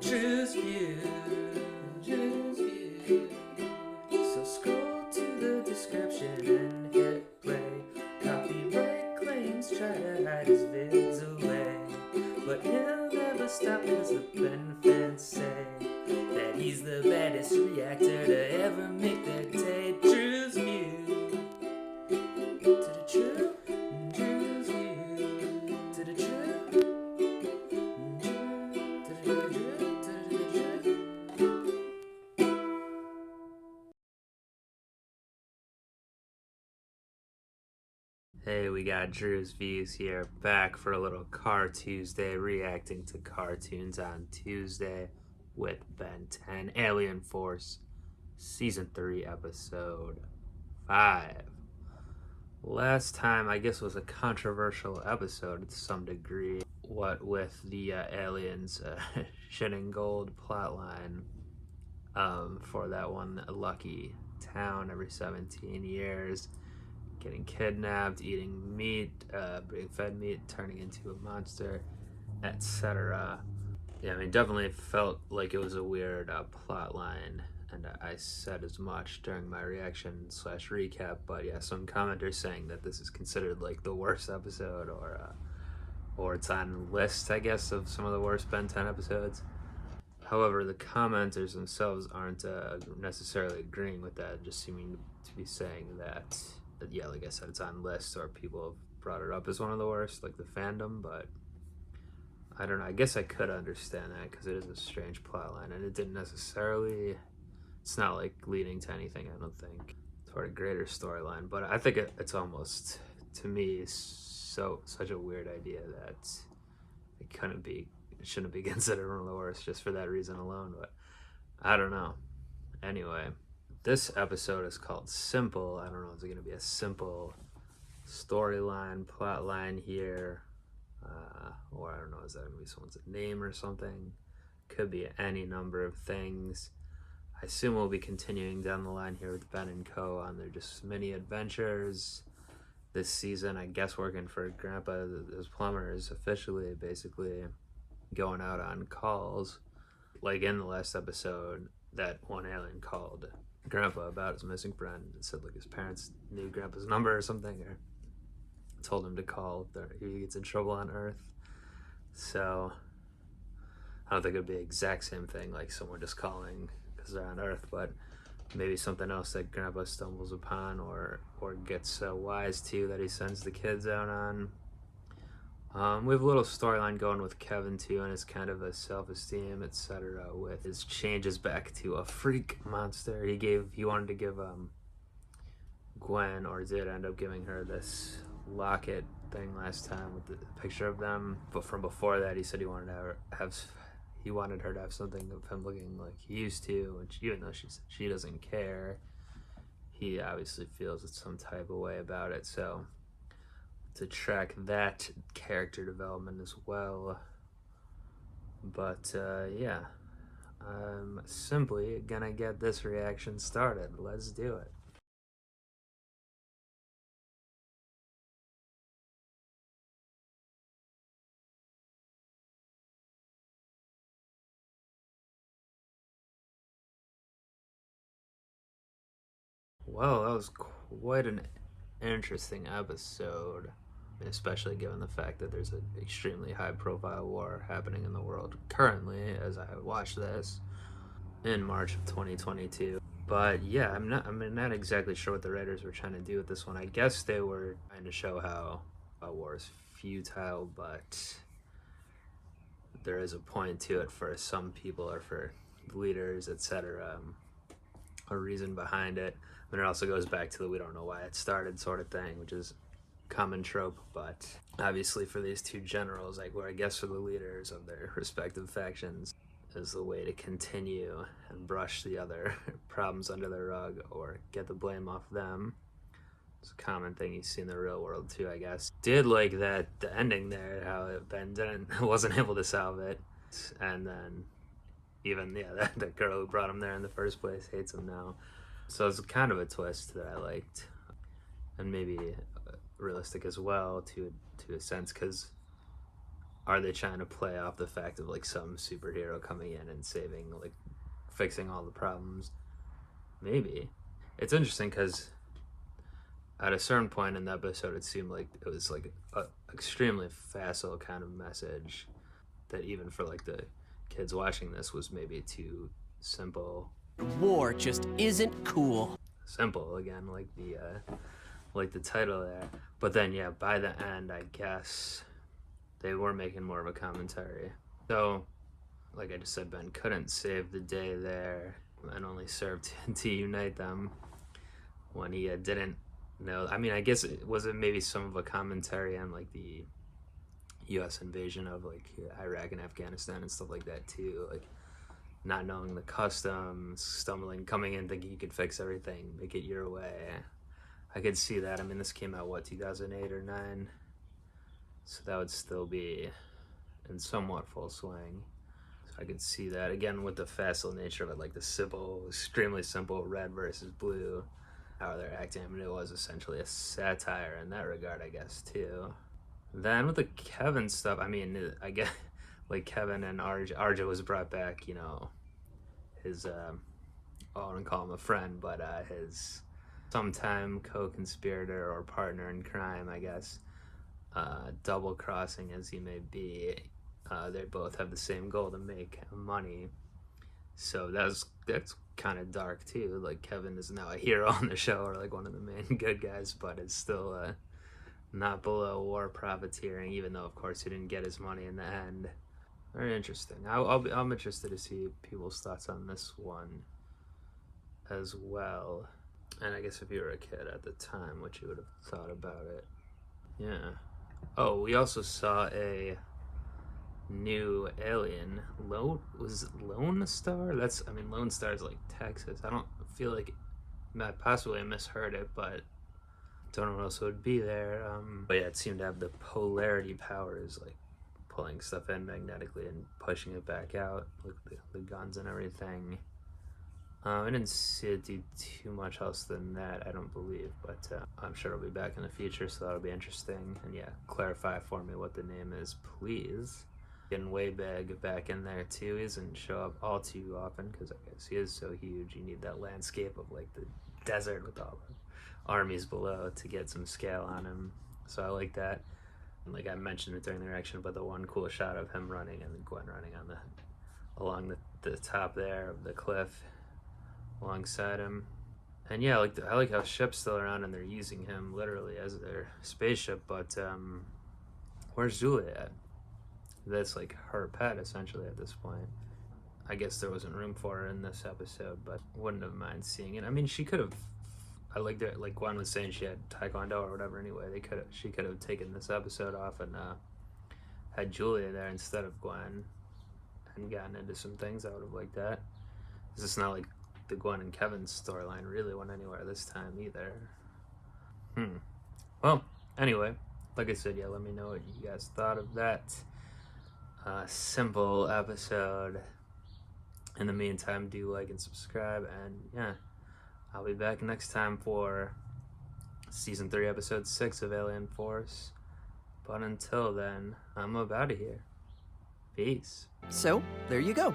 Drewz Viewz. Drewz Viewz. So scroll to the description and hit play. Copyright claims try to hide his vids away, but he'll never stop his flippin' fans say that he's the baddest reactor to ever make their day. Drewz Viewz. To the true, Drewz Viewz. To the true. Hey, we got Drewz Viewz here, back for a little Car Tuesday, reacting to cartoons on Tuesday with Ben 10, Alien Force, Season 3, Episode 5. Last time, I guess, was a controversial episode to some degree, what with the aliens shitting gold plotline for that one lucky town every 17 years. Getting kidnapped, eating meat, being fed meat, turning into a monster, etc. Yeah, I mean, definitely felt like it was a weird plot line, and I said as much during my reaction / recap. But yeah, some commenters saying that this is considered like the worst episode, or it's on list, I guess, of some of the worst Ben 10 episodes. However, the commenters themselves aren't necessarily agreeing with that, just seeming to be saying that, yeah, like I said, it's on lists, or people have brought it up as one of the worst, like the fandom. But I don't know, I guess I could understand that because it is a strange plotline, and it didn't necessarily, it's not like leading to anything, I don't think, toward a greater storyline. But I think it's almost, to me, such a weird idea that it shouldn't be considered one of the worst just for that reason alone. But I don't know. Anyway, this episode is called Simple. I don't know, is it going to be a simple storyline, plot line here? Or I don't know, is that going to be someone's name or something? Could be any number of things. I assume we'll be continuing down the line here with Ben and Co. on their just mini adventures this season. I guess working for Grandpa as plumbers, officially, basically going out on calls. Like in the last episode, that one alien called Grandpa about his missing friend and said like his parents knew Grandpa's number or something, or told him to call if he gets in trouble on Earth. So I don't think it'd be the exact same thing, like someone just calling because they're on Earth, but maybe something else that Grandpa stumbles upon or gets wise to, that he sends the kids out on. We have a little storyline going with Kevin too, and his kind of a self-esteem, etc. With his changes back to a freak monster. He wanted to give Gwen, or did end up giving her, this locket thing last time with the picture of them. But from before that, he said he wanted her to have something of him looking like he used to, which even though she doesn't care, he obviously feels some type of way about it. So to track that character development as well. But yeah, I'm simply gonna get this reaction started. Let's do it. Well, that was quite an interesting episode, especially given the fact that there's an extremely high profile war happening in the world currently as I watch this in March of 2022. But yeah, I'm not exactly sure what the writers were trying to do with this one. I guess they were trying to show how war is futile, but there is a point to it for some people, or for leaders, etc. A reason behind it. And it also goes back to the we don't know why it started sort of thing, which is common trope. But obviously for these two generals, like, or I guess for the leaders of their respective factions, is the way to continue and brush the other problems under the rug or get the blame off them. It's a common thing you see in the real world too, I guess. Did like that the ending there, how Ben wasn't able to solve it, and then even that girl who brought him there in the first place hates him now. So it's kind of a twist that I liked, and maybe realistic as well to a sense, because are they trying to play off the fact of like some superhero coming in and saving, like fixing all the problems? Maybe. It's interesting because at a certain point in the episode, it seemed like it was like a extremely facile kind of message that even for like the kids watching this was maybe too simple. War just isn't cool. Simple again, like the title there. But then yeah, by the end, I guess they were making more of a commentary. So, like I just said, Ben couldn't save the day there and only served to unite them when he didn't know. I mean, I guess it was maybe some of a commentary on like the U.S. invasion of like Iraq and Afghanistan and stuff like that too. Like not knowing the customs, coming in thinking you could fix everything, make it your way. I could see that. I mean, this came out, what, 2008 or 9? So that would still be in somewhat full swing. So I could see that. Again, with the facile nature of it, like the simple, extremely simple red versus blue, how they're acting. I mean, it was essentially a satire in that regard, I guess, too. Then with the Kevin stuff, I mean, I guess, like Kevin and RJ was brought back, you know, his, I wouldn't call him a friend, but his sometime co-conspirator or partner in crime, I guess, double crossing as he may be, they both have the same goal to make money. So that's kind of dark too. Like Kevin is now a hero on the show, or like one of the main good guys, but it's still not below war profiteering, even though of course he didn't get his money in the end. Very interesting. I'm interested to see people's thoughts on this one as well. And I guess if you were a kid at the time, what you would have thought about it. Yeah. Oh, we also saw a new alien. Lone Star? Lone Star is like Texas. I don't feel like, possibly I misheard it, but don't know what else would be there. But yeah, it seemed to have the polarity powers, like pulling stuff in magnetically and pushing it back out with the guns and everything. I didn't see it do too much else than that, I don't believe, but I'm sure it'll be back in the future, so that'll be interesting. And yeah, clarify for me what the name is, please. Getting way big back in there too. He doesn't show up all too often because I guess he is so huge. You need that landscape of like the desert with all the armies below to get some scale on him. So I like that. And like I mentioned it during the reaction, but the one cool shot of him running and Gwen running on along the top there of the cliff alongside him. And yeah, I like how Ship's still around and they're using him literally as their spaceship, but where's Julia at? That's like her pet essentially at this point. I guess there wasn't room for her in this episode, but wouldn't have mind seeing it. I mean, she could have, I like that, like Gwen was saying she had Taekwondo or whatever anyway. She could have taken this episode off and had Julia there instead of Gwen and gotten into some things. I would have liked that. It's not like the Gwen and Kevin storyline really went anywhere this time either. Well, anyway, like I said, yeah, let me know what you guys thought of that simple episode. In the meantime, do like and subscribe, and yeah, I'll be back next time for season 3 episode 6 of Alien Force. But until then, I'm out of here. Peace. So, there you go.